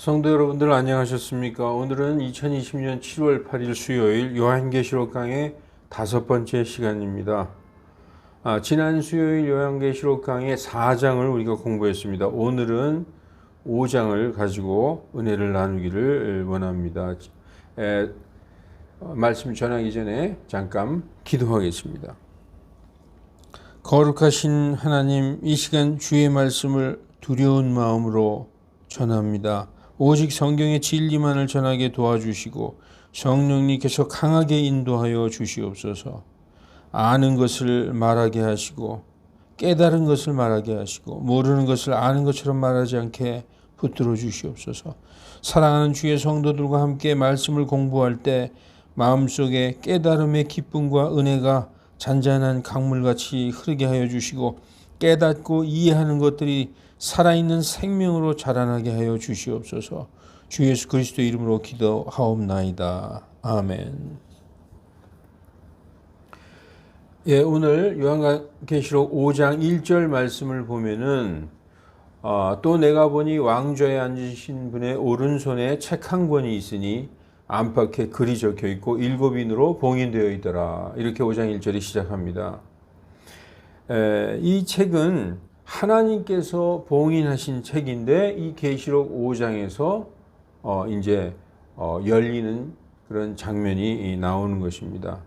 성도 여러분들 안녕하셨습니까? 오늘은 2020년 7월 8일 수요일 요한계시록 강의 5번째 시간입니다. 지난 수요일 요한계시록 강의 4장을 우리가 공부했습니다. 오늘은 5장을 가지고 은혜를 나누기를 원합니다. 말씀 전하기 전에 잠깐 기도하겠습니다. 거룩하신 하나님, 이 시간 주의 말씀을 두려운 마음으로 전합니다. 오직 성경의 진리만을 전하게 도와주시고 성령님께서 강하게 인도하여 주시옵소서. 아는 것을 말하게 하시고 깨달은 것을 말하게 하시고 모르는 것을 아는 것처럼 말하지 않게 붙들어 주시옵소서. 사랑하는 주의 성도들과 함께 말씀을 공부할 때 마음속에 깨달음의 기쁨과 은혜가 잔잔한 강물같이 흐르게 하여 주시고 깨닫고 이해하는 것들이 살아있는 생명으로 자라나게 하여 주시옵소서. 주 예수 그리스도 이름으로 기도하옵나이다. 아멘. 오늘 요한계시록 5장 1절 말씀을 보면은 또 내가 보니 왕좌에 앉으신 분의 오른손에 책 한 권이 있으니 안팎에 글이 적혀 있고 7인으로 봉인되어 있더라. 이렇게 5장 1절이 시작합니다. 이 책은 하나님께서 봉인하신 책인데 이 계시록 5장에서 이제 열리는 그런 장면이 나오는 것입니다.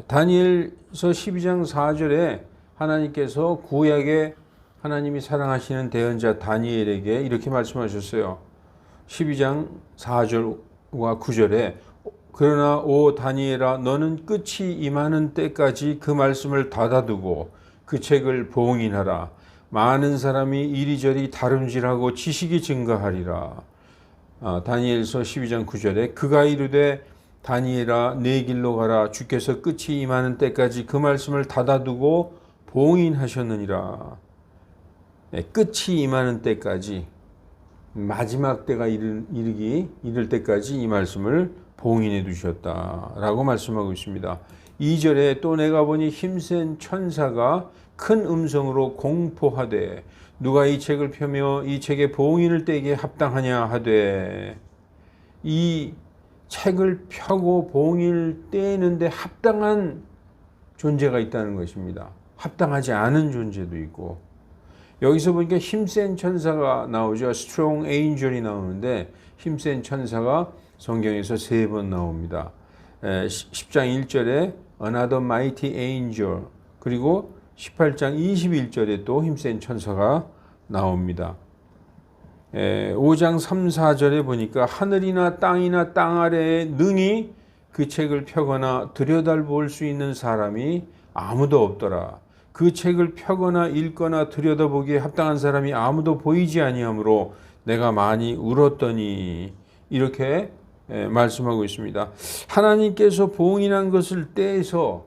다니엘서 12장 4절에 하나님께서 구약에 하나님이 사랑하시는 대언자 다니엘에게 이렇게 말씀하셨어요. 12장 4절과 9절에 그러나 오 다니엘아 너는 끝이 임하는 때까지 그 말씀을 닫아두고 그 책을 봉인하라. 많은 사람이 이리저리 다름질하고 지식이 증가하리라. 다니엘서 12장 9절에 그가 이르되 다니엘아 내 길로 가라. 주께서 끝이 임하는 때까지 그 말씀을 닫아두고 봉인하셨느니라. 끝이 임하는 때까지 마지막 때가 이를 때까지 이 말씀을 봉인해 두셨다라고 말씀하고 있습니다. 2절에 또 내가 보니 힘센 천사가 큰 음성으로 공포하되 누가 이 책을 펴며 이 책에 봉인을 떼기에 합당하냐 하되 이 책을 펴고 봉인을 떼는데 합당한 존재가 있다는 것입니다. 합당하지 않은 존재도 있고 여기서 보니까 힘센 천사가 나오죠. strong angel이 나오는데 힘센 천사가 성경에서 3번 나옵니다. 10장 1절에 another mighty angel 그리고 18장 21절에 또 힘센 천사가 나옵니다. 5장 3, 4절에 보니까 하늘이나 땅이나 땅 아래에 능히 그 책을 펴거나 들여다볼 수 있는 사람이 아무도 없더라. 그 책을 펴거나 읽거나 들여다보기에 합당한 사람이 아무도 보이지 아니하므로 내가 많이 울었더니 이렇게 말씀하고 있습니다. 하나님께서 봉인한 것을 떼서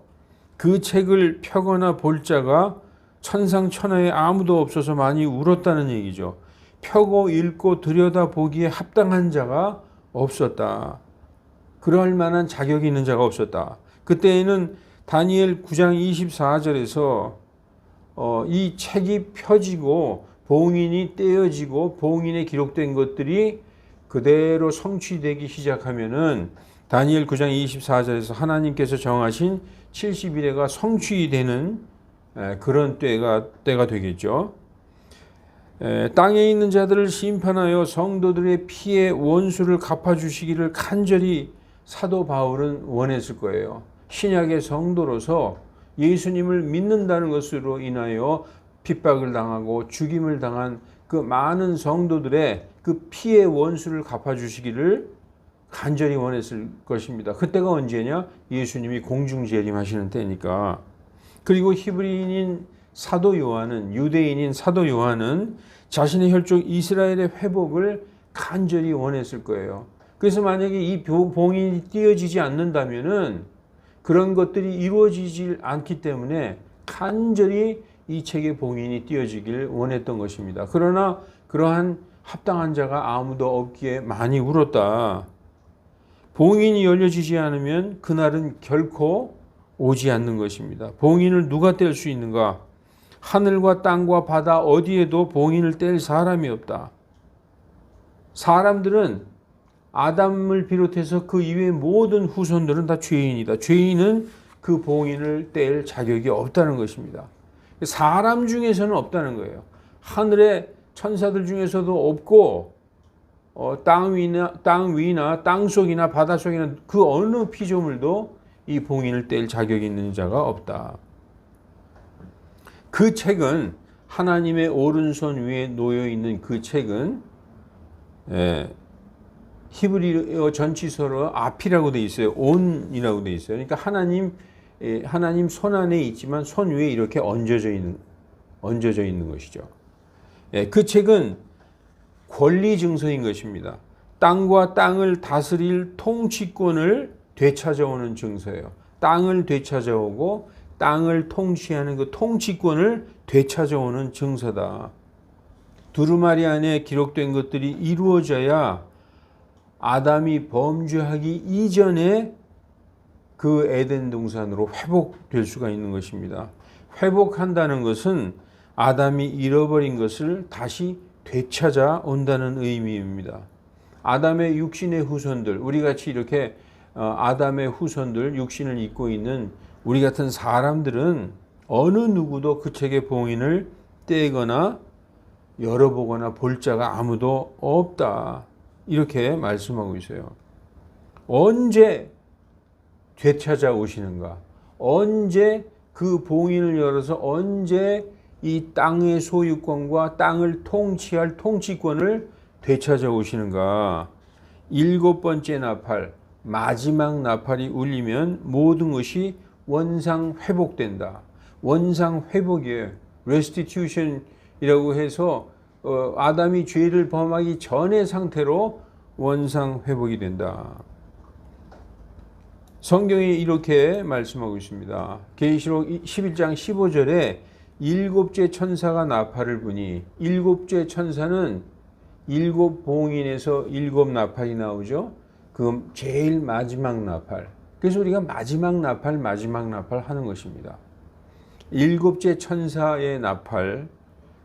그 책을 펴거나 볼 자가 천상천하에 아무도 없어서 많이 울었다는 얘기죠. 펴고 읽고 들여다보기에 합당한 자가 없었다. 그럴 만한 자격이 있는 자가 없었다. 그때에는 다니엘 9장 24절에서 이 책이 펴지고 봉인이 떼어지고 봉인에 기록된 것들이 그대로 성취되기 시작하면은 다니엘 9장 24절에서 하나님께서 정하신 70일에가 성취되는 그런 때가 되겠죠. 땅에 있는 자들을 심판하여 성도들의 피의 원수를 갚아주시기를 간절히 사도 바울은 원했을 거예요. 신약의 성도로서 예수님을 믿는다는 것으로 인하여 핍박을 당하고 죽임을 당한 그 많은 성도들의 그 피의 원수를 갚아주시기를 간절히 원했을 것입니다. 그때가 언제냐? 예수님이 공중재림하시는 때니까. 그리고 히브리인인 사도 요한은 유대인인 사도 요한은 자신의 혈족 이스라엘의 회복을 간절히 원했을 거예요. 그래서 만약에 이 봉인이 띄어지지 않는다면은 그런 것들이 이루어지지 않기 때문에 간절히 이 책의 봉인이 띄어지길 원했던 것입니다. 그러나 그러한 합당한 자가 아무도 없기에 많이 울었다. 봉인이 열려지지 않으면 그날은 결코 오지 않는 것입니다. 봉인을 누가 뗄 수 있는가? 하늘과 땅과 바다 어디에도 봉인을 뗄 사람이 없다. 사람들은 아담을 비롯해서 그 이외의 모든 후손들은 다 죄인이다. 죄인은 그 봉인을 뗄 자격이 없다는 것입니다. 사람 중에서는 없다는 거예요. 하늘의 천사들 중에서도 없고 땅 위나 땅 속이나 바다 속이나 그 어느 피조물도 이 봉인을 뗄 자격이 있는 자가 없다. 그 책은 하나님의 오른손 위에 놓여 있는 그 책은 히브리어 전치서로 앞이라고 돼 있어요. 온이라고 돼 있어요. 그러니까 하나님 손 안에 있지만 손 위에 이렇게 얹어져 있는 것이죠. 그 책은 권리 증서인 것입니다. 땅과 땅을 다스릴 통치권을 되찾아오는 증서예요. 땅을 되찾아오고 땅을 통치하는 그 통치권을 되찾아오는 증서다. 두루마리 안에 기록된 것들이 이루어져야 아담이 범죄하기 이전에 그 에덴 동산으로 회복될 수가 있는 것입니다. 회복한다는 것은 아담이 잃어버린 것을 다시 되찾아 온다는 의미입니다. 아담의 육신의 후손들, 우리 같이 이렇게 아담의 후손들, 육신을 입고 있는 우리 같은 사람들은 어느 누구도 그 책의 봉인을 떼거나 열어보거나 볼 자가 아무도 없다. 이렇게 말씀하고 있어요. 언제 되찾아 오시는가? 언제 그 봉인을 열어서 언제 이 땅의 소유권과 땅을 통치할 통치권을 되찾아 오시는가? 7번째 나팔, 마지막 나팔이 울리면 모든 것이 원상 회복된다. 원상 회복이에요. restitution이라고 해서 아담이 죄를 범하기 전의 상태로 원상 회복이 된다. 성경이 이렇게 말씀하고 있습니다. 계시록 11장 15절에 일곱째 천사가 나팔을 부니, 일곱째 천사는 일곱 봉인에서 일곱 나팔이 나오죠. 그 제일 마지막 나팔. 그래서 우리가 마지막 나팔 하는 것입니다. 일곱째 천사의 나팔,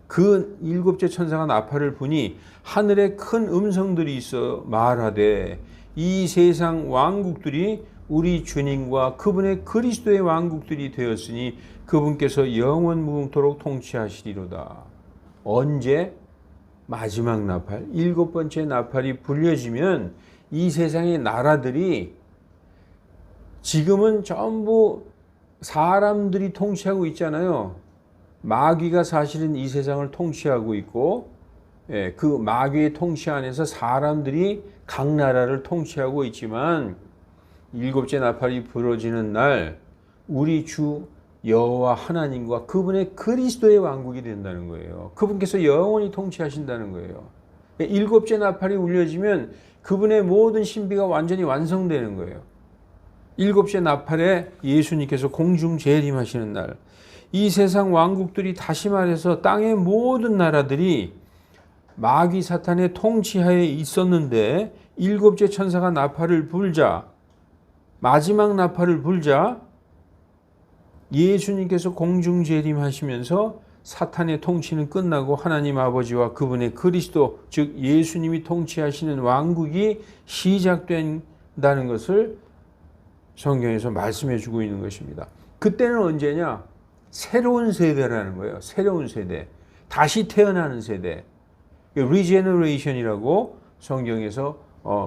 그 일곱째 천사가 나팔을 부니 하늘에 큰 음성들이 있어 말하되 이 세상 왕국들이 우리 주님과 그분의 그리스도의 왕국들이 되었으니 그분께서 영원 무궁토록 통치하시리로다. 언제? 마지막 나팔, 7번째 나팔이 불려지면 이 세상의 나라들이 지금은 전부 사람들이 통치하고 있잖아요. 마귀가 사실은 이 세상을 통치하고 있고, 그 마귀의 통치 안에서 사람들이 각 나라를 통치하고 있지만 7째 나팔이 불어지는 날 우리 주 여호와 하나님과 그분의 그리스도의 왕국이 된다는 거예요. 그분께서 영원히 통치하신다는 거예요. 7째 나팔이 울려지면 그분의 모든 신비가 완전히 완성되는 거예요. 7째 나팔에 예수님께서 공중 재림하시는 날, 이 세상 왕국들이, 다시 말해서 땅의 모든 나라들이 마귀 사탄의 통치하에 있었는데 7째 천사가 나팔을 불자, 마지막 나팔을 불자 예수님께서 공중 재림하시면서 사탄의 통치는 끝나고 하나님 아버지와 그분의 그리스도, 즉 예수님이 통치하시는 왕국이 시작된다는 것을 성경에서 말씀해 주고 있는 것입니다. 그때는 언제냐? 새로운 세대라는 거예요. 새로운 세대. 다시 태어나는 세대. 리제너레이션이라고 성경에서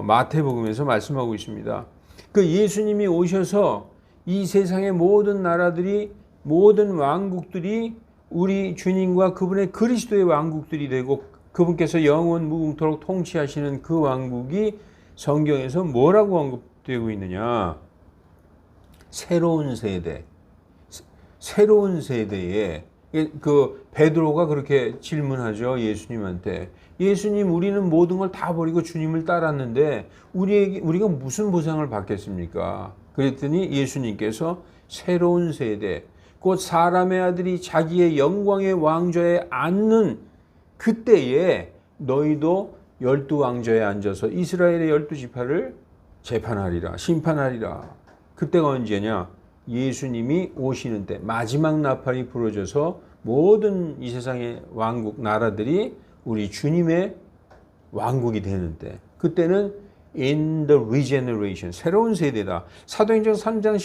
마태복음에서 말씀하고 있습니다. 그 예수님이 오셔서 이 세상의 모든 나라들이, 모든 왕국들이 우리 주님과 그분의 그리스도의 왕국들이 되고 그분께서 영원 무궁토록 통치하시는 그 왕국이 성경에서 뭐라고 언급되고 있느냐? 새로운 세대. 새로운 세대에, 그 베드로가 그렇게 질문하죠. 예수님한테. 예수님, 우리는 모든 걸 다 버리고 주님을 따랐는데 우리가 무슨 보상을 받겠습니까? 그랬더니 예수님께서 새로운 세대, 곧 사람의 아들이 자기의 영광의 왕좌에 앉는 그때에 너희도 12왕좌에 앉아서 이스라엘의 12지파를 재판하리라, 심판하리라. 그때가 언제냐? 예수님이 오시는 때, 마지막 나팔이 부러져서 모든 이 세상의 왕국, 나라들이 우리 주님의 왕국이 되는 때, 그때는 in the regeneration, 새로운 세대다. 사도행전 3장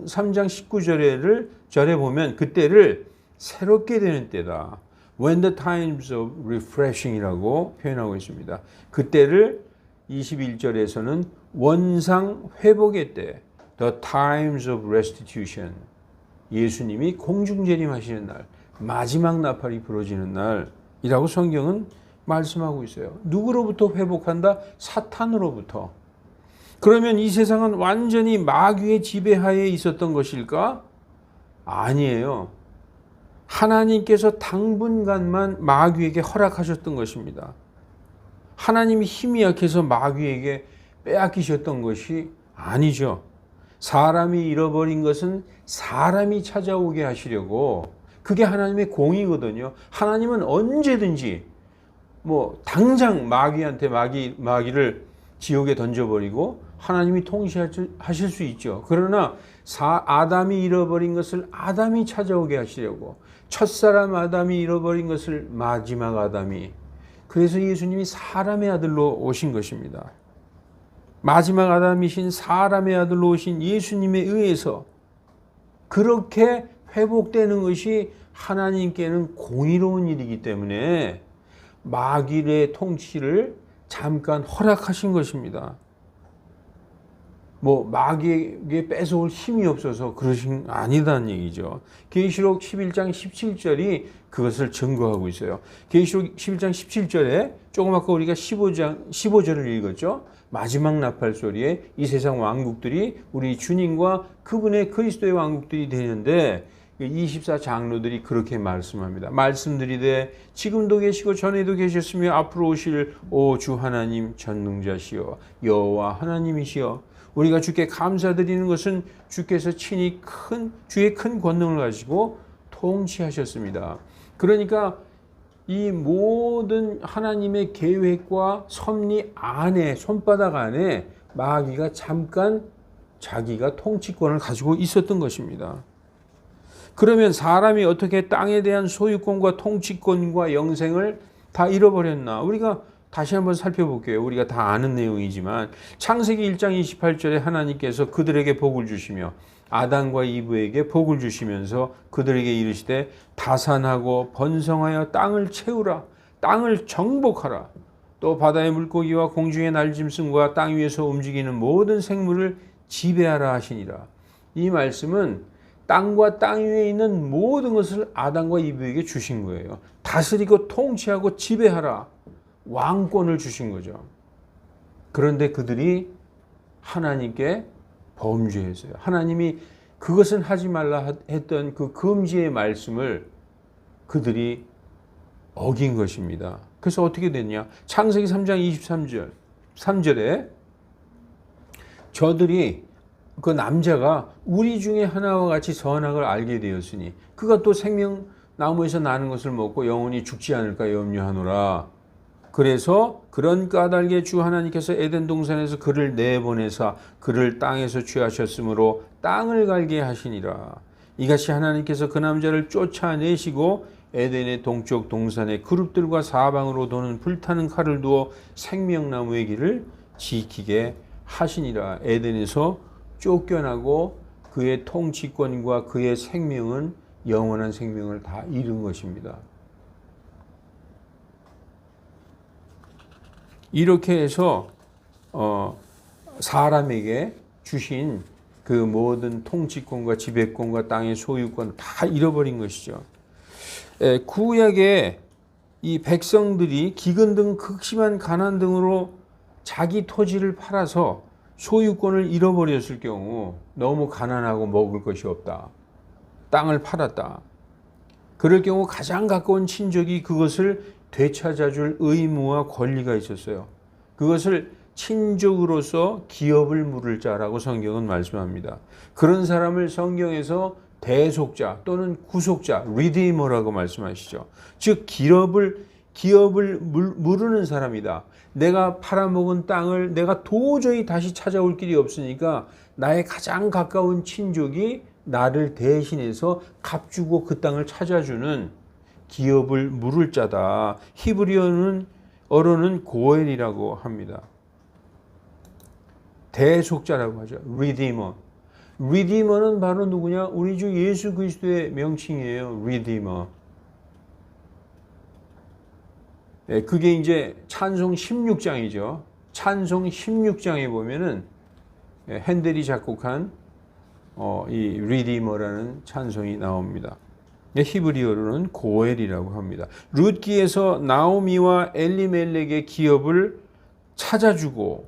19절에 보면 그때를 새롭게 되는 때다. When the times of refreshing이라고 표현하고 있습니다. 그때를 21절에서는 원상 회복의 때, the times of restitution, 예수님이 공중재림하시는 날, 마지막 나팔이 부러지는 날이라고 성경은 말씀하고 있어요. 누구로부터 회복한다? 사탄으로부터. 그러면 이 세상은 완전히 마귀의 지배하에 있었던 것일까? 아니에요. 하나님께서 당분간만 마귀에게 허락하셨던 것입니다. 하나님이 힘이 약해서 마귀에게 빼앗기셨던 것이 아니죠. 사람이 잃어버린 것은 사람이 찾아오게 하시려고, 그게 하나님의 공이거든요. 하나님은 언제든지 당장 마귀한테 마귀를 지옥에 던져버리고 하나님이 통치하실 수 있죠. 그러나 아담이 잃어버린 것을 아담이 찾아오게 하시려고, 첫사람 아담이 잃어버린 것을 마지막 아담이, 그래서 예수님이 사람의 아들로 오신 것입니다. 마지막 아담이신 사람의 아들로 오신 예수님에 의해서 그렇게 회복되는 것이 하나님께는 공의로운 일이기 때문에 마귀의 통치를 잠깐 허락하신 것입니다. 마귀에게 뺏어올 힘이 없어서 그러신 아니다는 얘기죠. 계시록 11장 17절이 그것을 증거하고 있어요. 계시록 11장 17절에 조금 아까 우리가 15절을 읽었죠. 마지막 나팔 소리에 이 세상 왕국들이 우리 주님과 그분의 그리스도의 왕국들이 되는데 24 장로들이 그렇게 말씀합니다. 말씀드리되 지금도 계시고 전에도 계셨으며 앞으로 오실 오 주 하나님 전능자시여 여호와 하나님이시여, 우리가 주께 감사드리는 것은 주께서 친히 주의 큰 권능을 가지고 통치하셨습니다. 그러니까 이 모든 하나님의 계획과 섭리 안에, 손바닥 안에 마귀가 잠깐 자기가 통치권을 가지고 있었던 것입니다. 그러면 사람이 어떻게 땅에 대한 소유권과 통치권과 영생을 다 잃어버렸나? 우리가 다시 한번 살펴볼게요. 우리가 다 아는 내용이지만 창세기 1장 28절에 하나님께서 그들에게 복을 주시며 아담과 이브에게 복을 주시면서 그들에게 이르시되 다산하고 번성하여 땅을 채우라, 땅을 정복하라, 또 바다의 물고기와 공중의 날짐승과 땅 위에서 움직이는 모든 생물을 지배하라 하시니라. 이 말씀은 땅과 땅 위에 있는 모든 것을 아담과 이브에게 주신 거예요. 다스리고 통치하고 지배하라, 왕권을 주신 거죠. 그런데 그들이 하나님께 범죄했어요. 하나님이 그것은 하지 말라 했던 그 금지의 말씀을 그들이 어긴 것입니다. 그래서 어떻게 됐냐? 창세기 3장 3절에 저들이, 그 남자가 우리 중에 하나와 같이 선악을 알게 되었으니 그가 또 생명나무에서 나는 것을 먹고 영원히 죽지 않을까 염려하노라. 그래서 그런 까닭에 주 하나님께서 에덴 동산에서 그를 내보내사 그를 땅에서 취하셨으므로 땅을 갈게 하시니라. 이같이 하나님께서 그 남자를 쫓아내시고 에덴의 동쪽 동산에 그룹들과 사방으로 도는 불타는 칼을 두어 생명나무의 길을 지키게 하시니라. 에덴에서 쫓겨나고 그의 통치권과 그의 생명은 영원한 생명을 다 잃은 것입니다. 이렇게 해서 사람에게 주신 그 모든 통치권과 지배권과 땅의 소유권 다 잃어버린 것이죠. 구약의 이 백성들이 기근 등 극심한 가난 등으로 자기 토지를 팔아서 소유권을 잃어버렸을 경우, 너무 가난하고 먹을 것이 없다, 땅을 팔았다, 그럴 경우 가장 가까운 친족이 그것을 되찾아줄 의무와 권리가 있었어요. 그것을 친족으로서 기업을 물을 자라고 성경은 말씀합니다. 그런 사람을 성경에서 대속자 또는 구속자, 리디머라고 말씀하시죠. 즉 기업을 물르는 사람이다. 내가 팔아먹은 땅을 내가 도저히 다시 찾아올 길이 없으니까 나의 가장 가까운 친족이 나를 대신해서 값주고 그 땅을 찾아주는 기업을 물을 자다. 히브리어는 어로는 고엘이라고 합니다. 대속자라고 하죠. 리디머. 리디머는 바로 누구냐? 우리 주 예수 그리스도의 명칭이에요. 리디머. 네, 그게 이제 찬송 16장이죠. 찬송 16장에 보면은 핸델이 작곡한 이 리디머라는 찬송이 나옵니다. 히브리어로는 고엘이라고 합니다. 룻기에서 나오미와 엘리멜렉의 기업을 찾아주고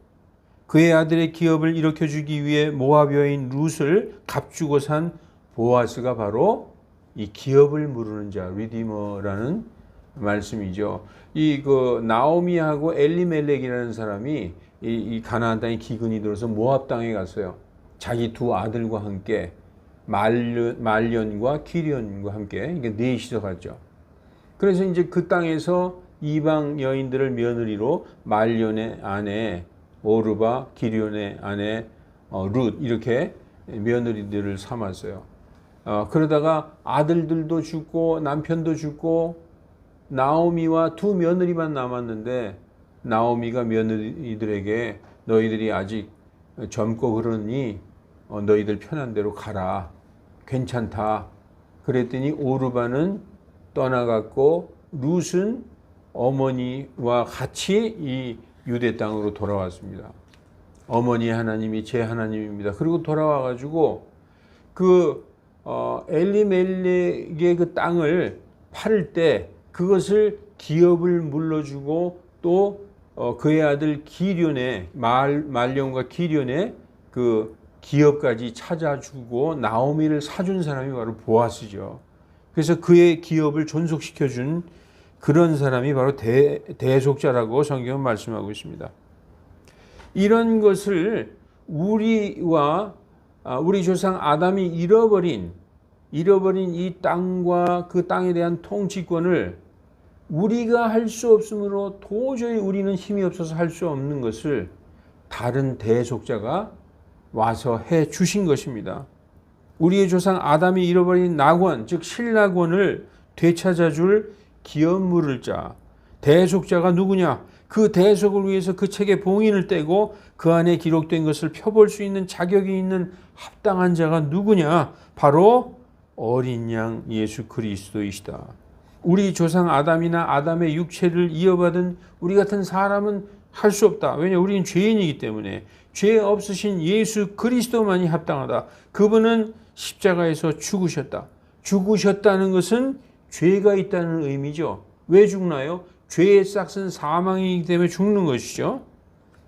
그의 아들의 기업을 일으켜주기 위해 모압 여인 룻을 값주고 산 보아스가 바로 이 기업을 물으는 자, 리디머라는 말씀이죠. 그 나오미하고 엘리멜렉이라는 사람이 이 가나안 땅에 기근이 들어서 모압 땅에 갔어요. 자기 두 아들과 함께 말련과 기련과 함께 이게 넷이서 갔죠. 그래서 이제 그 땅에서 이방 여인들을 며느리로 말련의 아내 오르바, 기련의 아내 룻 이렇게 며느리들을 삼았어요. 그러다가 아들들도 죽고 남편도 죽고 나오미와 두 며느리만 남았는데 나오미가 며느리들에게 너희들이 아직 젊고 그러니 너희들 편한 대로 가라. 괜찮다. 그랬더니 오르바는 떠나갔고 룻은 어머니와 같이 이 유대 땅으로 돌아왔습니다. 어머니의 하나님이 제 하나님입니다. 그리고 돌아와가지고 그 엘리멜렉의 그 땅을 팔을 때 그것을 기업을 물러주고 또 그의 아들 기련의 말령과 기련의 그 기업까지 찾아주고 나오미를 사준 사람이 바로 보아스죠. 그래서 그의 기업을 존속시켜준 그런 사람이 바로 대속자라고 성경은 말씀하고 있습니다. 이런 것을 우리와 우리 조상 아담이 잃어버린 이 땅과 그 땅에 대한 통치권을 우리가 할 수 없으므로 도저히 우리는 힘이 없어서 할 수 없는 것을 다른 대속자가 와서 해 주신 것입니다. 우리의 조상 아담이 잃어버린 낙원, 즉 신낙원을 되찾아줄 기업 물을 자, 대속자가 누구냐? 그 대속을 위해서 그 책에 봉인을 떼고 그 안에 기록된 것을 펴볼 수 있는 자격이 있는 합당한 자가 누구냐? 바로 어린 양 예수 그리스도이시다. 우리 조상 아담이나 아담의 육체를 이어받은 우리 같은 사람은 할 수 없다. 왜냐? 우리는 죄인이기 때문에 죄 없으신 예수 그리스도만이 합당하다. 그분은 십자가에서 죽으셨다. 죽으셨다는 것은 죄가 있다는 의미죠. 왜 죽나요? 죄의 싹은 사망이기 때문에 죽는 것이죠.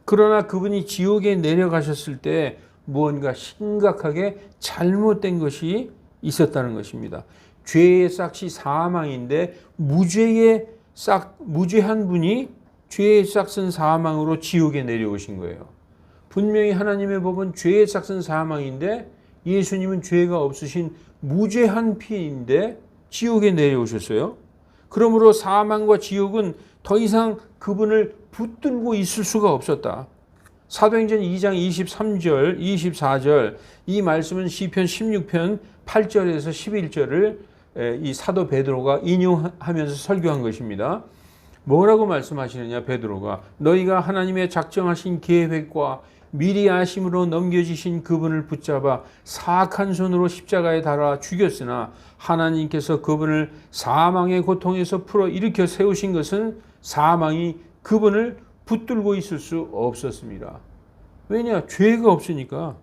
그러나 그분이 지옥에 내려가셨을 때 무언가 심각하게 잘못된 것이 있었다는 것입니다. 죄의 싹이 사망인데 무죄한 분이 죄의 싹은 사망으로 지옥에 내려오신 거예요. 분명히 하나님의 법은 죄의 싹은 사망인데 예수님은 죄가 없으신 무죄한 피인데 지옥에 내려오셨어요. 그러므로 사망과 지옥은 더 이상 그분을 붙들고 있을 수가 없었다. 사도행전 2장 23절, 24절 이 말씀은 시편 16편 8절에서 11절을 이 사도 베드로가 인용하면서 설교한 것입니다. 뭐라고 말씀하시느냐 베드로가 너희가 하나님의 작정하신 계획과 미리 아심으로 넘겨지신 그분을 붙잡아 사악한 손으로 십자가에 달아 죽였으나 하나님께서 그분을 사망의 고통에서 풀어 일으켜 세우신 것은 사망이 그분을 붙들고 있을 수 없었습니다. 왜냐? 죄가 없으니까.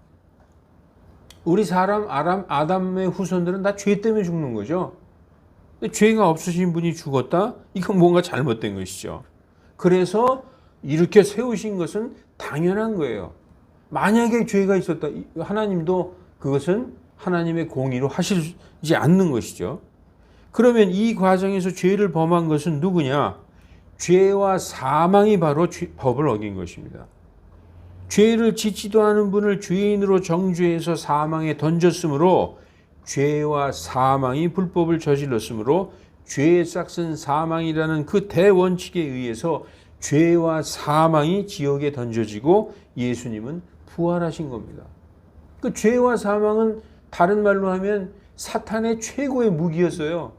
우리 사람 아담의 후손들은 다 죄 때문에 죽는 거죠. 근데 죄가 없으신 분이 죽었다? 이건 뭔가 잘못된 것이죠. 그래서 이렇게 세우신 것은 당연한 거예요. 만약에 죄가 있었다, 하나님도 그것은 하나님의 공의로 하시지 않는 것이죠. 그러면 이 과정에서 죄를 범한 것은 누구냐? 죄와 사망이 바로 법을 어긴 것입니다. 죄를 짓지도 않은 분을 죄인으로 정죄해서 사망에 던졌으므로 죄와 사망이 불법을 저질렀으므로 죄의 싹은 사망이라는 그 대원칙에 의해서 죄와 사망이 지옥에 던져지고 예수님은 부활하신 겁니다. 그 죄와 사망은 다른 말로 하면 사탄의 최고의 무기였어요.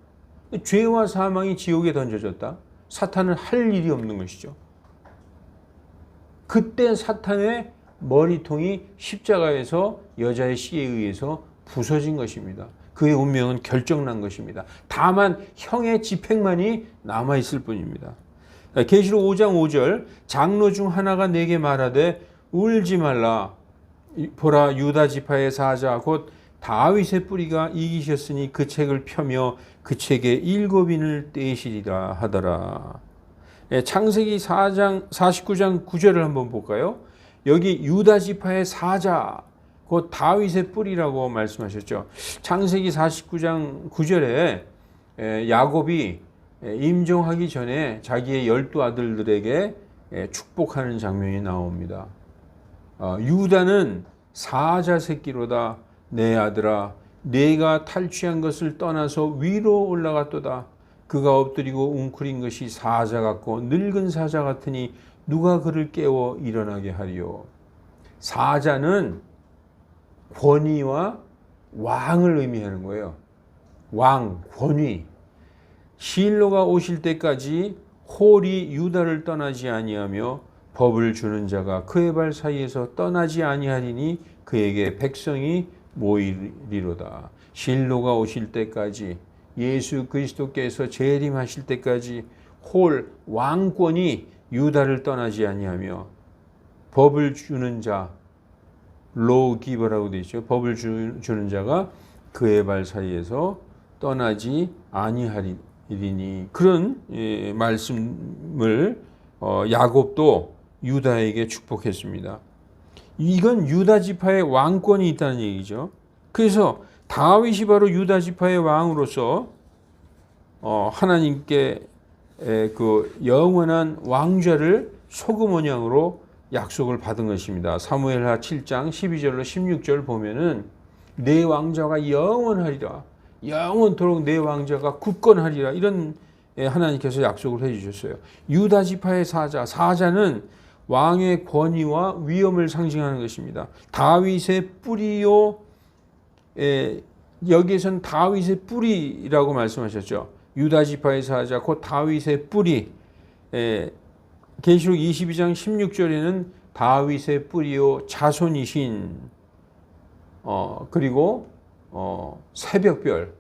죄와 사망이 지옥에 던져졌다. 사탄은 할 일이 없는 것이죠. 그때 사탄의 머리통이 십자가에서 여자의 씨에 의해서 부서진 것입니다. 그의 운명은 결정난 것입니다. 다만 형의 집행만이 남아있을 뿐입니다. 계시록 5장 5절 장로 중 하나가 내게 말하되 울지 말라. 보라 유다 지파의 사자 곧 다윗의 뿌리가 이기셨으니 그 책을 펴며 그 책의 7인을 떼시리라 하더라. 창세기 4장 49장 9절을 한번 볼까요? 여기 유다 지파의 사자 곧 다윗의 뿌리라고 말씀하셨죠. 창세기 49장 9절에 야곱이 임종하기 전에 자기의 12아들들에게 축복하는 장면이 나옵니다. 유다는 사자 새끼로다. 내 아들아 내가 탈취한 것을 떠나서 위로 올라갔도다. 그가 엎드리고 웅크린 것이 사자 같고 늙은 사자 같으니 누가 그를 깨워 일어나게 하리요. 사자는 권위와 왕을 의미하는 거예요. 왕, 권위. 실로가 오실 때까지 홀이 유다를 떠나지 아니하며 법을 주는 자가 그의 발 사이에서 떠나지 아니하리니 그에게 백성이 모이리로다. 실로가 오실 때까지 예수 그리스도께서 재림하실 때까지 홀 왕권이 유다를 떠나지 아니하며 법을 주는 자 로기버라고 되어 있죠. 법을 주는 자가 그의 발 사이에서 떠나지 아니하리니 그런 말씀을 야곱도 유다에게 축복했습니다. 이건 유다 지파의 왕권이 있다는 얘기죠. 그래서 다윗이 바로 유다 지파의 왕으로서 하나님께 그 영원한 왕좌를 소금 언약으로 약속을 받은 것입니다. 사무엘하 7장 12절로 16절 보면은 내 왕좌가 영원하리라. 영원토록 내 왕좌가 굳건하리라. 이런 하나님께서 약속을 해주셨어요. 유다 지파의 사자는 왕의 권위와 위엄을 상징하는 것입니다. 다윗의 뿌리요. 여기에서는 다윗의 뿌리라고 말씀하셨죠. 유다 지파의 사자 곧 다윗의 뿌리. 계시록 22장 16절에는 다윗의 뿌리요 자손이신 그리고 새벽별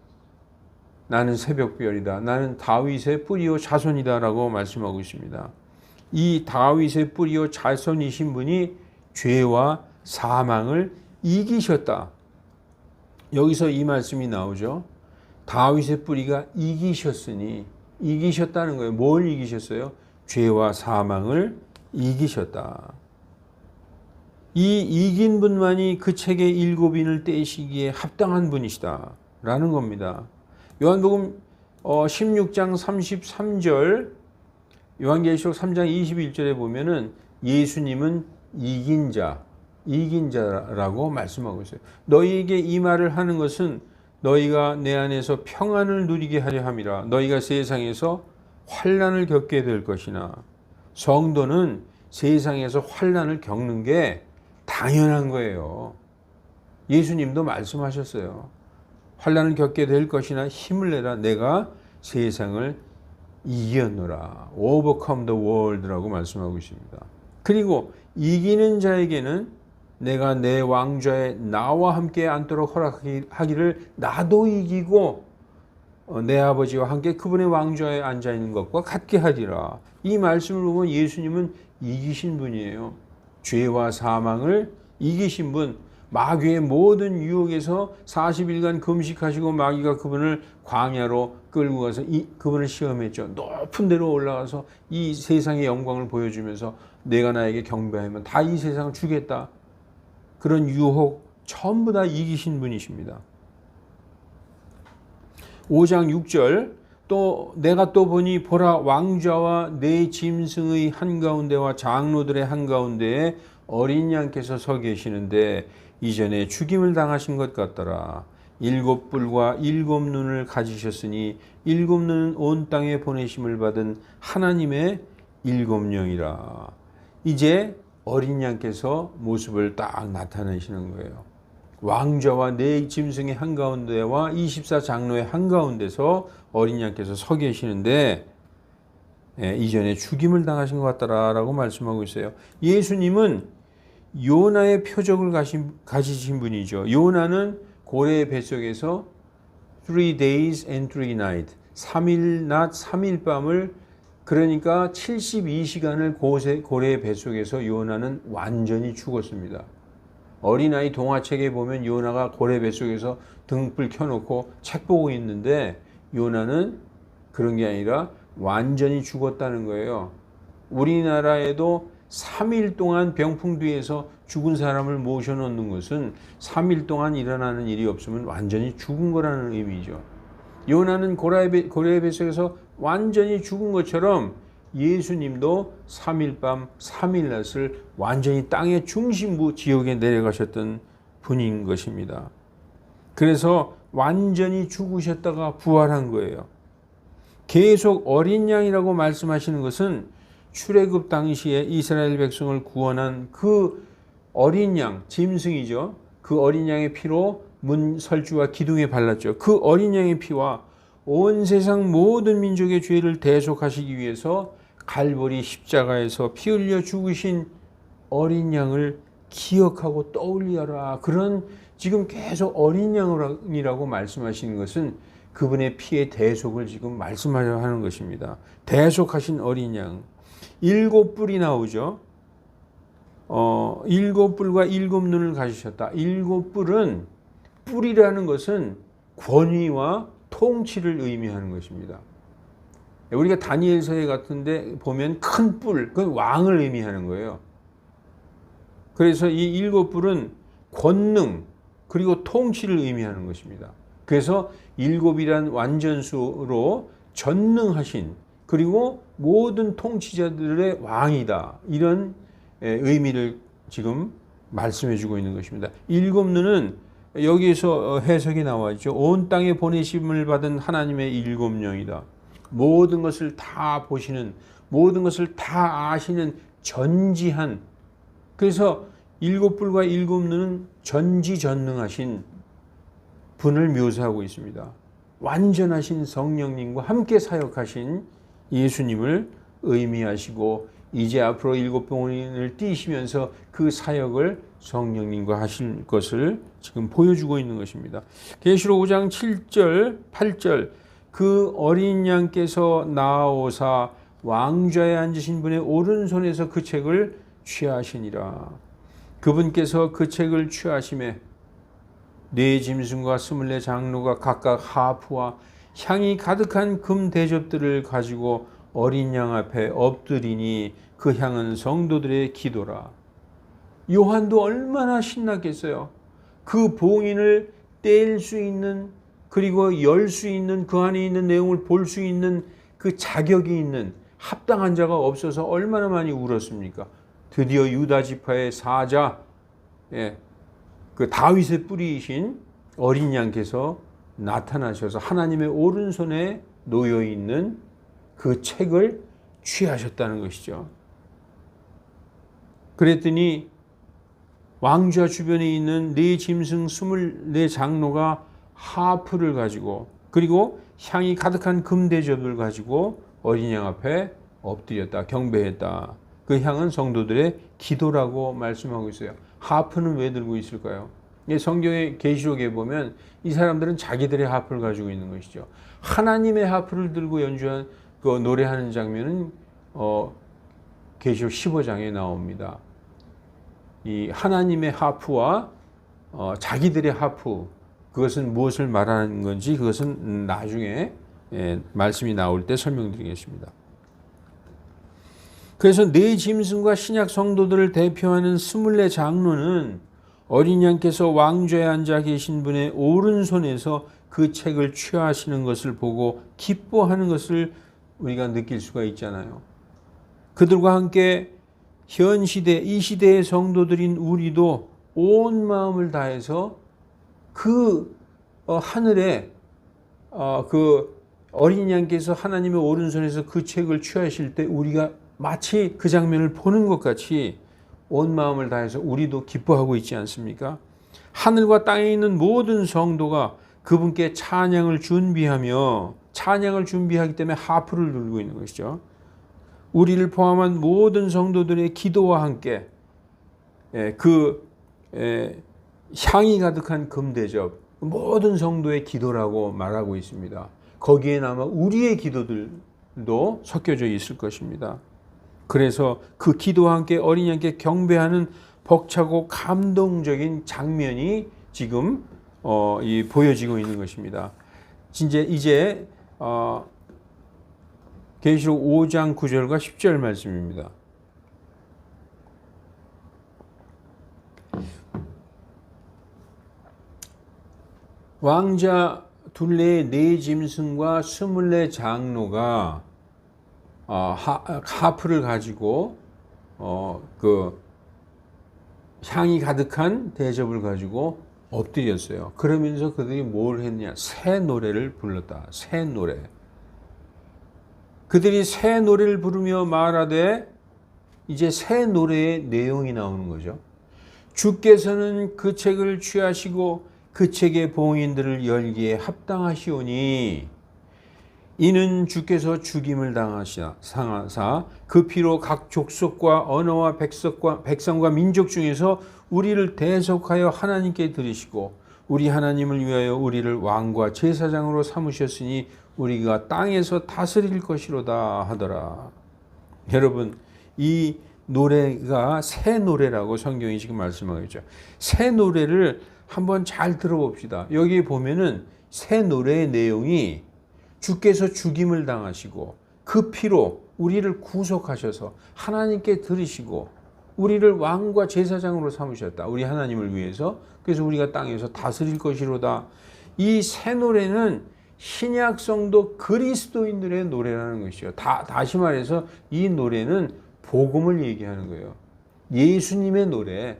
나는 새벽별이다. 나는 다윗의 뿌리요 자손이다라고 말씀하고 있습니다. 이 다윗의 뿌리요 자손이신 분이 죄와 사망을 이기셨다. 여기서 이 말씀이 나오죠. 다윗의 뿌리가 이기셨으니 이기셨다는 거예요. 뭘 이기셨어요? 죄와 사망을 이기셨다. 이 이긴 분만이 그 책의 7인을 떼시기에 합당한 분이시다 라는 겁니다. 요한복음 16장 33절 요한계시록 3장 21절에 보면은 예수님은 이긴 자라고 말씀하고 있어요. 너희에게 이 말을 하는 것은 너희가 내 안에서 평안을 누리게 하려 함이라. 너희가 세상에서 환난을 겪게 될 것이나 성도는 세상에서 환난을 겪는 게 당연한 거예요. 예수님도 말씀하셨어요. 환난을 겪게 될 것이나 힘을 내라. 내가 세상을 이겼노라. Overcome the world라고 말씀하고 있습니다. 그리고 이기는 자에게는 내가 내 왕좌에 나와 함께 앉도록 허락하기를 나도 이기고 내 아버지와 함께 그분의 왕좌에 앉아 있는 것과 같게 하리라. 이 말씀을 보면 예수님은 이기신 분이에요. 죄와 사망을 이기신 분, 마귀의 모든 유혹에서 40일간 금식하시고 마귀가 그분을 광야로 끌고 가서 그분을 시험했죠. 높은 데로 올라가서 이 세상의 영광을 보여주면서 내가 나에게 경배하면 다 이 세상을 주겠다. 그런 유혹 전부 다 이기신 분이십니다. 5장 6절 또 내가 또 보니 보라 왕좌와 네 짐승의 한가운데와 장로들의 한가운데에 어린 양께서 서 계시는데 이전에 죽임을 당하신 것 같더라. 7뿔과 7눈을 가지셨으니 7눈은 온 땅에 보내심을 받은 하나님의 7영이라. 이제 어린 양께서 모습을 딱 나타내시는 거예요. 왕좌와 네 짐승의 한가운데와 24장로의 한가운데서 어린 양께서 서 계시는데 이전에 죽임을 당하신 것 같다라고 말씀하고 있어요. 예수님은 요나의 표적을 가지신 분이죠. 요나는 고래의 뱃속에서 3 days and 3 nights 3일 낮 3일 밤을 그러니까 72시간을 고래의 뱃속에서 요나는 완전히 죽었습니다. 어린아이 동화책에 보면 요나가 고래 뱃속에서 등불 켜놓고 책 보고 있는데 요나는 그런 게 아니라 완전히 죽었다는 거예요. 우리나라에도 3일 동안 병풍 뒤에서 죽은 사람을 모셔놓는 것은 3일 동안 일어나는 일이 없으면 완전히 죽은 거라는 의미죠. 요나는 고래의 뱃속에서 완전히 죽은 것처럼 예수님도 3일 밤 3일 낮을 완전히 땅의 중심부 지옥에 내려가셨던 분인 것입니다. 그래서 완전히 죽으셨다가 부활한 거예요. 계속 어린 양이라고 말씀하시는 것은 출애굽 당시에 이스라엘 백성을 구원한 그 어린 양, 짐승이죠. 그 어린 양의 피로 문 설주와 기둥에 발랐죠. 그 어린 양의 피와 온 세상 모든 민족의 죄를 대속하시기 위해서 갈보리 십자가에서 피 흘려 죽으신 어린 양을 기억하고 떠올려라. 그런 지금 계속 어린 양이라고 말씀하시는 것은 그분의 피의 대속을 지금 말씀하려 하는 것입니다. 대속하신 어린 양. 7뿔이 나오죠. 7뿔과 7눈을 가지셨다. 7뿔은 뿔이라는 것은 권위와 통치를 의미하는 것입니다. 우리가 다니엘서에 같은데 보면 큰 뿔, 그건 왕을 의미하는 거예요. 그래서 이 7뿔은 권능 그리고 통치를 의미하는 것입니다. 그래서 7이란 완전수로 전능하신 그리고 모든 통치자들의 왕이다. 이런 의미를 지금 말씀해 주고 있는 것입니다. 7눈은 여기에서 해석이 나와있죠. 온 땅에 보내심을 받은 하나님의 7영이다. 모든 것을 다 보시는, 모든 것을 다 아시는 전지한, 그래서 7뿔과 7눈은 전지전능하신 분을 묘사하고 있습니다. 완전하신 성령님과 함께 사역하신 예수님을 의미하시고 이제 앞으로 7봉인을 띄시면서 그 사역을 성령님과 하실 것을 지금 보여주고 있는 것입니다. 계시록 5장 7절 8절 그 어린 양께서 나아오사 왕좌에 앉으신 분의 오른손에서 그 책을 취하시니라. 그분께서 그 책을 취하심에 네 짐승과 24 장로가 각각 하프와 향이 가득한 금 대접들을 가지고 어린 양 앞에 엎드리니 그 향은 성도들의 기도라. 요한도 얼마나 신났겠어요. 그 봉인을 뗄 수 있는 그리고 열 수 있는 그 안에 있는 내용을 볼 수 있는 그 자격이 있는 합당한 자가 없어서 얼마나 많이 울었습니까? 드디어 유다 지파의 사자, 그 다윗의 뿌리이신 어린 양께서 나타나셔서 하나님의 오른손에 놓여 있는 그 책을 취하셨다는 것이죠. 그랬더니 왕좌 주변에 있는 네 짐승 24 장로가 하프를 가지고 그리고 향이 가득한 금대접을 가지고 어린 양 앞에 엎드렸다, 경배했다. 그 향은 성도들의 기도라고 말씀하고 있어요. 하프는 왜 들고 있을까요? 성경의 계시록에 보면 이 사람들은 자기들의 하프를 가지고 있는 것이죠. 하나님의 하프를 들고 연주한 그 노래하는 장면은 계시록 15장에 나옵니다. 이 하나님의 하프와 자기들의 하프, 그것은 무엇을 말하는 건지 그것은 나중에 말씀이 나올 때 설명드리겠습니다. 그래서 네 짐승과 신약 성도들을 대표하는 24 장로는 어린 양께서 왕좌에 앉아 계신 분의 오른손에서 그 책을 취하시는 것을 보고 기뻐하는 것을 우리가 느낄 수가 있잖아요. 그들과 함께 현 시대, 이 시대의 성도들인 우리도 온 마음을 다해서 그 하늘에 그 어린 양께서 하나님의 오른손에서 그 책을 취하실 때 우리가 마치 그 장면을 보는 것 같이 온 마음을 다해서 우리도 기뻐하고 있지 않습니까? 하늘과 땅에 있는 모든 성도가 그분께 찬양을 준비하기 때문에 하프를 들고 있는 것이죠. 우리를 포함한 모든 성도들의 기도와 함께 향이 가득한 금대접, 모든 성도의 기도라고 말하고 있습니다. 거기에 아마 우리의 기도들도 섞여져 있을 것입니다. 그래서 그 기도와 함께 어린 양께 경배하는 벅차고 감동적인 장면이 지금 보여지고 있는 것입니다. 이제 계시록 5장 9절과 10절 말씀입니다. 왕자 둘레의 네 짐승과 24 장로가 하프를 가지고 그 향이 가득한 대접을 가지고 엎드렸어요. 그러면서 그들이 뭘 했냐? 새 노래를 불렀다. 새 노래. 그들이 새 노래를 부르며 말하되, 이제 새 노래의 내용이 나오는 거죠. 주께서는 그 책을 취하시고 그 책의 봉인들을 열기에 합당하시오니 이는 주께서 죽임을 당하사 그 피로 각 족속과 언어와 백성과 민족 중에서 우리를 대속하여 하나님께 드리시고 우리 하나님을 위하여 우리를 왕과 제사장으로 삼으셨으니 우리가 땅에서 다스릴 것이로다 하더라. 여러분, 이 노래가 새 노래라고 성경이 지금 말씀하고 있죠. 새 노래를 한번 잘 들어봅시다. 여기 보면은 새 노래의 내용이 주께서 죽임을 당하시고 그 피로 우리를 구속하셔서 하나님께 드리시고 우리를 왕과 제사장으로 삼으셨다. 우리 하나님을 위해서. 그래서 우리가 땅에서 다스릴 것이로다. 이 새 노래는 신약 성도 그리스도인들의 노래라는 것이요. 다시 말해서 이 노래는 복음을 얘기하는 거예요. 예수님의 노래.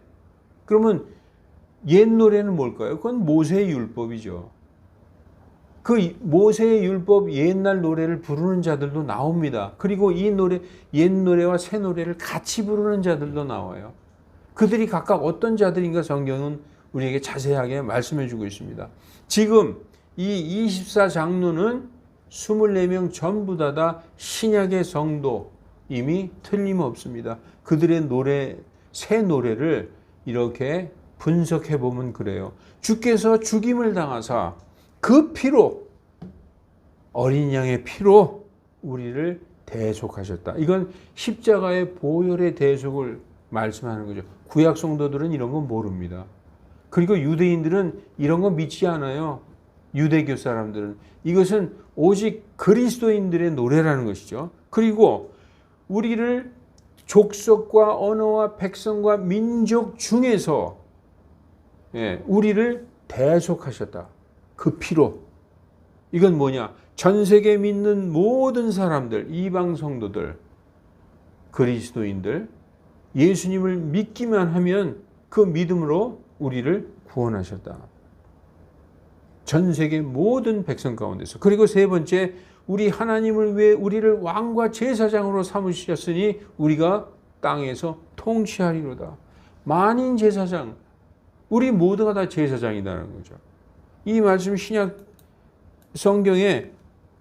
그러면 옛 노래는 뭘까요? 그건 모세의 율법이죠. 그 모세의 율법 옛날 노래를 부르는 자들도 나옵니다. 그리고 이 노래, 옛 노래와 새 노래를 같이 부르는 자들도 나와요. 그들이 각각 어떤 자들인가 성경은 우리에게 자세하게 말씀해 주고 있습니다. 지금 이 24장로는 24명 전부 다 신약의 성도 이미 틀림없습니다. 그들의 노래, 새 노래를 이렇게 분석해 보면 그래요. 주께서 죽임을 당하사 그 피로, 어린 양의 피로 우리를 대속하셨다. 이건 십자가의 보혈의 대속을 말씀하는 거죠. 구약 성도들은 이런 건 모릅니다. 그리고 유대인들은 이런 거 믿지 않아요. 유대교 사람들은. 이것은 오직 그리스도인들의 노래라는 것이죠. 그리고 우리를 족속과 언어와 백성과 민족 중에서 우리를 대속하셨다. 그 피로. 이건 뭐냐? 전 세계 믿는 모든 사람들, 이방 성도들, 그리스도인들, 예수님을 믿기만 하면 그 믿음으로 우리를 구원하셨다. 전 세계 모든 백성 가운데서. 그리고 세 번째, 우리 하나님을 위해 우리를 왕과 제사장으로 삼으셨으니 우리가 땅에서 통치하리로다. 만인 제사장, 우리 모두가 다 제사장이라는 거죠. 이 말씀 신약 성경에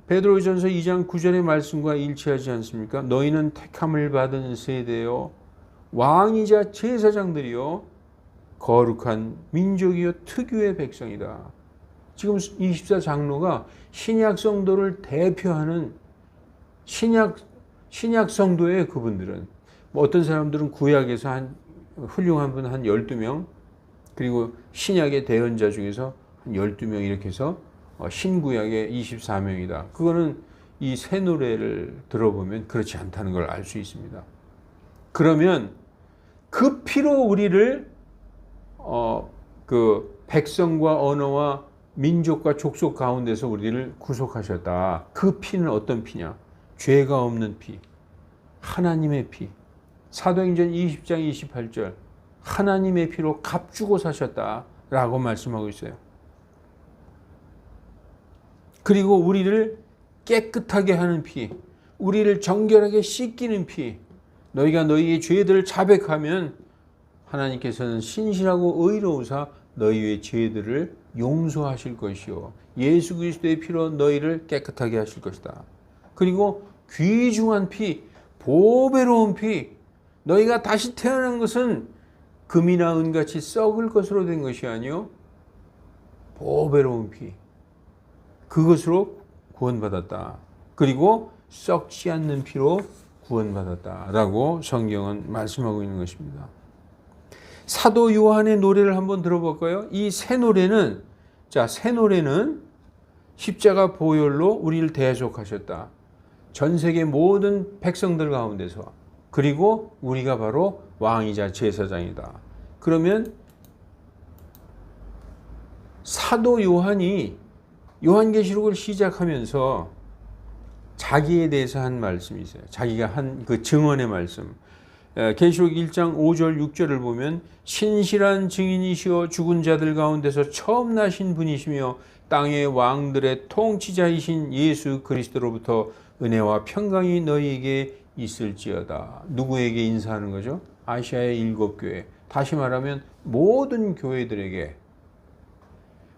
베드로전서 2장 9절의 말씀과 일치하지 않습니까? 너희는 택함을 받은 세대요 왕이자 제사장들이요 거룩한 민족이요 특유의 백성이다. 지금 24장로가 신약 성도를 대표하는 신약 성도의 그분들은 어떤 사람들은 구약에서 한 훌륭한 분 한 12명 그리고 신약의 대언자 중에서 한 12명 이렇게 해서 신구약의 24명이다. 그거는 이 새 노래를 들어보면 그렇지 않다는 걸 알 수 있습니다. 그러면 그 피로 우리를 그 백성과 언어와 민족과 족속 가운데서 우리를 구속하셨다. 그 피는 어떤 피냐? 죄가 없는 피, 하나님의 피. 사도행전 20장 28절 하나님의 피로 값주고 사셨다라고 말씀하고 있어요. 그리고 우리를 깨끗하게 하는 피, 우리를 정결하게 씻기는 피. 너희가 너희의 죄들을 자백하면 하나님께서는 신실하고 의로우사 너희의 죄들을 용서하실 것이요 예수 그리스도의 피로 너희를 깨끗하게 하실 것이다. 그리고 귀중한 피, 보배로운 피, 너희가 다시 태어난 것은 금이나 은같이 썩을 것으로 된 것이 아니요 보배로운 피, 그것으로 구원받았다. 그리고 썩지 않는 피로 구원받았다라고 성경은 말씀하고 있는 것입니다. 사도 요한의 노래를 한번 들어볼까요? 이 새 노래는, 새 노래는 십자가 보혈로 우리를 대속하셨다. 전 세계 모든 백성들 가운데서. 그리고 우리가 바로 왕이자 제사장이다. 그러면 사도 요한이 요한계시록을 시작하면서 자기에 대해서 한 말씀이 있어요. 자기가 한 그 증언의 말씀. 계시록 1장 5절 6절을 보면 신실한 증인이시여 죽은 자들 가운데서 처음 나신 분이시며 땅의 왕들의 통치자이신 예수 그리스도로부터 은혜와 평강이 너희에게 있을지어다. 누구에게 인사하는 거죠? 아시아의 7교회. 다시 말하면 모든 교회들에게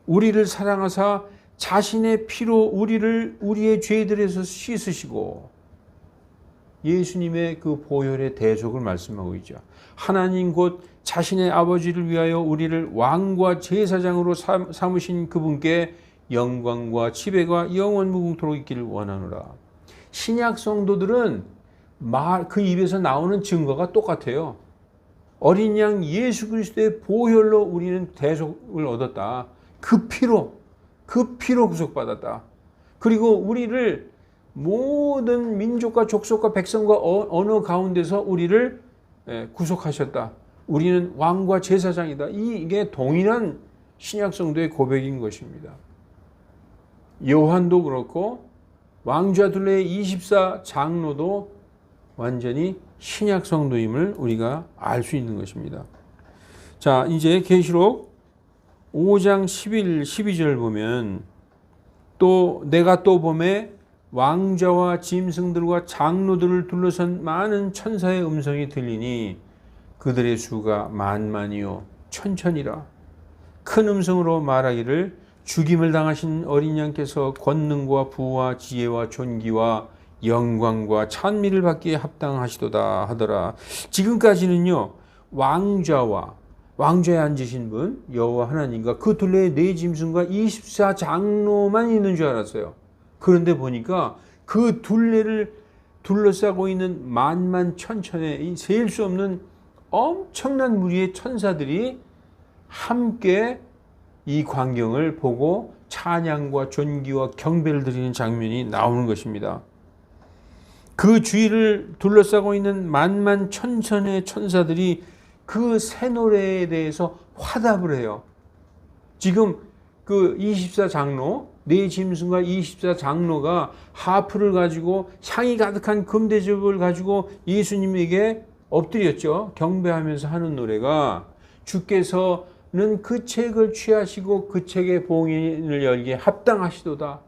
우리를 사랑하사 자신의 피로 우리의 죄들에서 씻으시고 예수님의 그 보혈의 대속을 말씀하고 있죠. 하나님 곧 자신의 아버지를 위하여 우리를 왕과 제사장으로 삼으신 그분께 영광과 지배가 영원 무궁토록 있기를 원하노라. 신약 성도들은 그 입에서 나오는 증거가 똑같아요. 어린 양 예수 그리스도의 보혈로 우리는 대속을 얻었다. 그 피로 구속받았다. 그리고 우리를 모든 민족과 족속과 백성과 언어 가운데서 우리를 구속하셨다. 우리는 왕과 제사장이다. 이게 동일한 신약 성도의 고백인 것입니다. 요한도 그렇고 왕좌 둘레의 24장로도 완전히 신약 성도임을 우리가 알 수 있는 것입니다. 자, 이제 계시록 5장 11, 12절 보면 내가 또 봄에 왕자와 짐승들과 장로들을 둘러선 많은 천사의 음성이 들리니 그들의 수가 만만이요 천천이라. 큰 음성으로 말하기를 죽임을 당하신 어린 양께서 권능과 부와 지혜와 존귀와 영광과 찬미를 받기에 합당하시도다 하더라. 지금까지는요, 왕좌에 앉으신 분 여호와 하나님과 그 둘레의 네 짐승과 24장로만 있는 줄 알았어요. 그런데 보니까 그 둘레를 둘러싸고 있는 만만천천의 셀 수 없는 엄청난 무리의 천사들이 함께 이 광경을 보고 찬양과 존귀와 경배를 드리는 장면이 나오는 것입니다. 그 주위를 둘러싸고 있는 만만천천의 천사들이 그 새 노래에 대해서 화답을 해요. 지금 그 24장로, 네 짐승과 24장로가 하프를 가지고 향이 가득한 금대접을 가지고 예수님에게 엎드렸죠. 경배하면서 하는 노래가 주께서는 그 책을 취하시고 그 책의 봉인을 열기에 합당하시도다.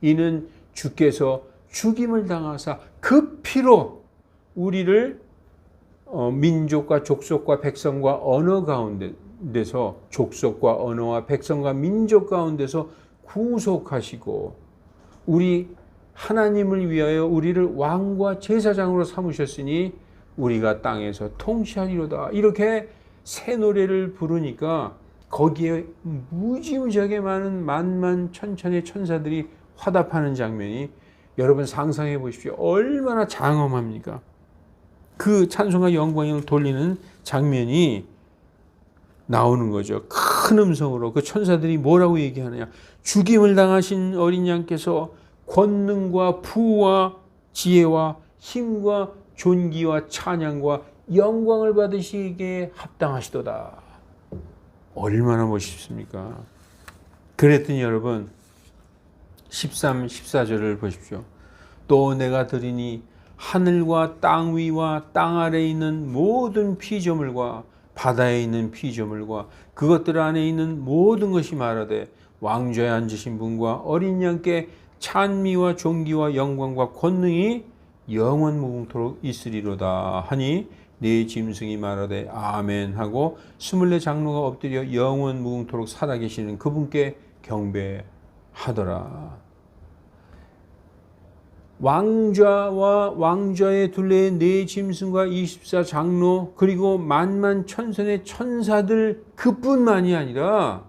이는 주께서 죽임을 당하사 그 피로 우리를 민족과 족속과 백성과 언어 가운데서 족속과 언어와 백성과 민족 가운데서 구속하시고 우리 하나님을 위하여 우리를 왕과 제사장으로 삼으셨으니 우리가 땅에서 통치하리로다. 이렇게 새 노래를 부르니까 거기에 무지무지하게 많은 만만천천의 천사들이 화답하는 장면이 여러분 상상해 보십시오. 얼마나 장엄합니까? 그 찬송과 영광을 돌리는 장면이 나오는 거죠. 큰 음성으로 그 천사들이 뭐라고 얘기하느냐. 죽임을 당하신 어린 양께서 권능과 부와 지혜와 힘과 존귀와 찬양과 영광을 받으시기에 합당하시도다. 얼마나 멋있습니까? 그랬더니 여러분 13, 14절을 보십시오. 또 내가 들으니 하늘과 땅 위와 땅 아래에 있는 모든 피조물과 바다에 있는 피조물과 그것들 안에 있는 모든 것이 말하되 왕좌에 앉으신 분과 어린 양께 찬미와 존귀와 영광과 권능이 영원 무궁토록 있으리로다 하니 네 짐승이 말하되 아멘 하고 24장로가 엎드려 영원 무궁토록 살아계시는 그분께 경배하더라. 왕좌와 왕좌의 둘레의 네 짐승과 24장로 그리고 만만 천선의 천사들 그뿐만이 아니라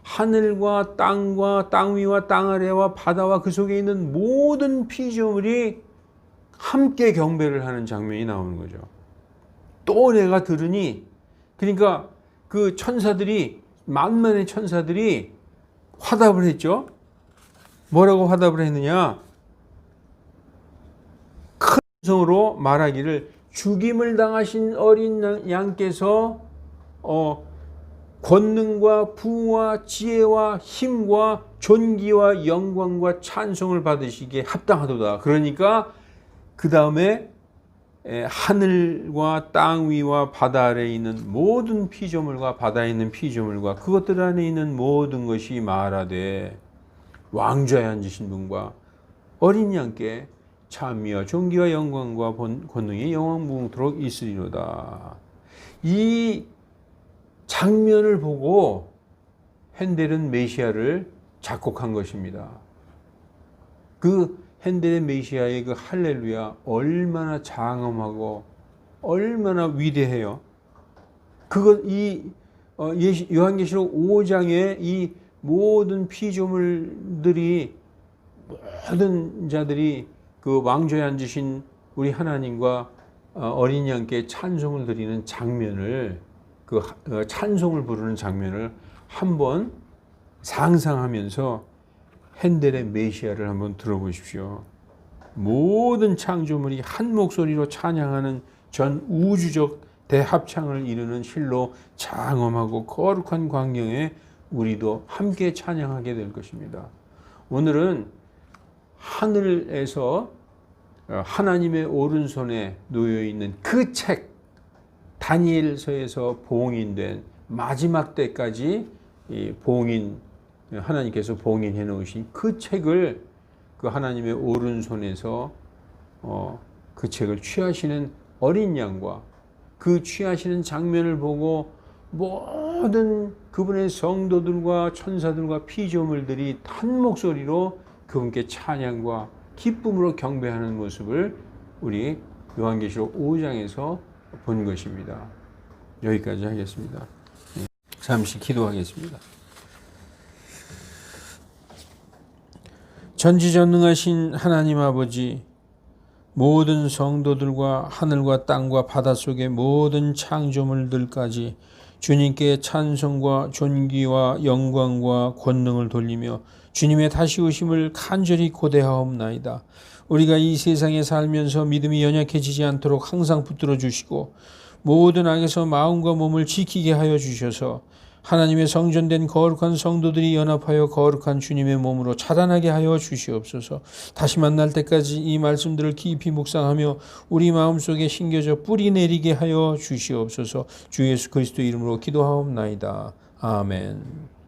하늘과 땅과 땅 위와 땅 아래와 바다와 그 속에 있는 모든 피조물이 함께 경배를 하는 장면이 나오는 거죠. 또 내가 들으니, 그러니까 그 천사들이, 만만의 천사들이 화답을 했죠. 뭐라고 화답을 했느냐? 큰 성으로 말하기를 죽임을 당하신 어린 양께서 권능과 부와 지혜와 힘과 존귀와 영광과 찬송을 받으시기에 합당하도다. 그러니까 그 다음에 하늘과 땅 위와 바다 아래에 있는 모든 피조물과 바다에 있는 피조물과 그것들 안에 있는 모든 것이 말하되 왕좌에 앉으신 분과 어린 양께 찬미와 존귀와 영광과 권능이 영원 무궁토록 있으리로다. 이 장면을 보고 핸델은 메시아를 작곡한 것입니다. 그 핸델의 메시아의 그 할렐루야 얼마나 장엄하고 얼마나 위대해요. 그것 요한계시록 5장에 이 모든 피조물들이 모든 자들이 그 왕좌에 앉으신 우리 하나님과 어린 양께 찬송을 드리는 장면을 그 찬송을 부르는 장면을 한번 상상하면서 핸델의 메시아를 한번 들어보십시오. 모든 창조물이 한 목소리로 찬양하는 전 우주적 대합창을 이루는 실로 장엄하고 거룩한 광경에 우리도 함께 찬양하게 될 것입니다. 오늘은 하늘에서 하나님의 오른손에 놓여 있는 그 책, 다니엘서에서 봉인된 마지막 때까지 하나님께서 봉인해 놓으신 그 책을 그 하나님의 오른손에서 그 책을 취하시는 어린 양과 그 취하시는 장면을 보고 모든 그분의 성도들과 천사들과 피조물들이 한 목소리로 그분께 찬양과 기쁨으로 경배하는 모습을 우리 요한계시록 5장에서 본 것입니다. 여기까지 하겠습니다. 잠시 기도하겠습니다. 전지전능하신 하나님 아버지, 모든 성도들과 하늘과 땅과 바닷속의 모든 창조물들까지 주님께 찬송과 존귀와 영광과 권능을 돌리며 주님의 다시 오심을 간절히 고대하옵나이다. 우리가 이 세상에 살면서 믿음이 연약해지지 않도록 항상 붙들어 주시고 모든 악에서 마음과 몸을 지키게 하여 주셔서 하나님의 성전된 거룩한 성도들이 연합하여 거룩한 주님의 몸으로 자라나게 하여 주시옵소서. 다시 만날 때까지 이 말씀들을 깊이 묵상하며 우리 마음속에 심겨져 뿌리 내리게 하여 주시옵소서. 주 예수 그리스도 이름으로 기도하옵나이다. 아멘.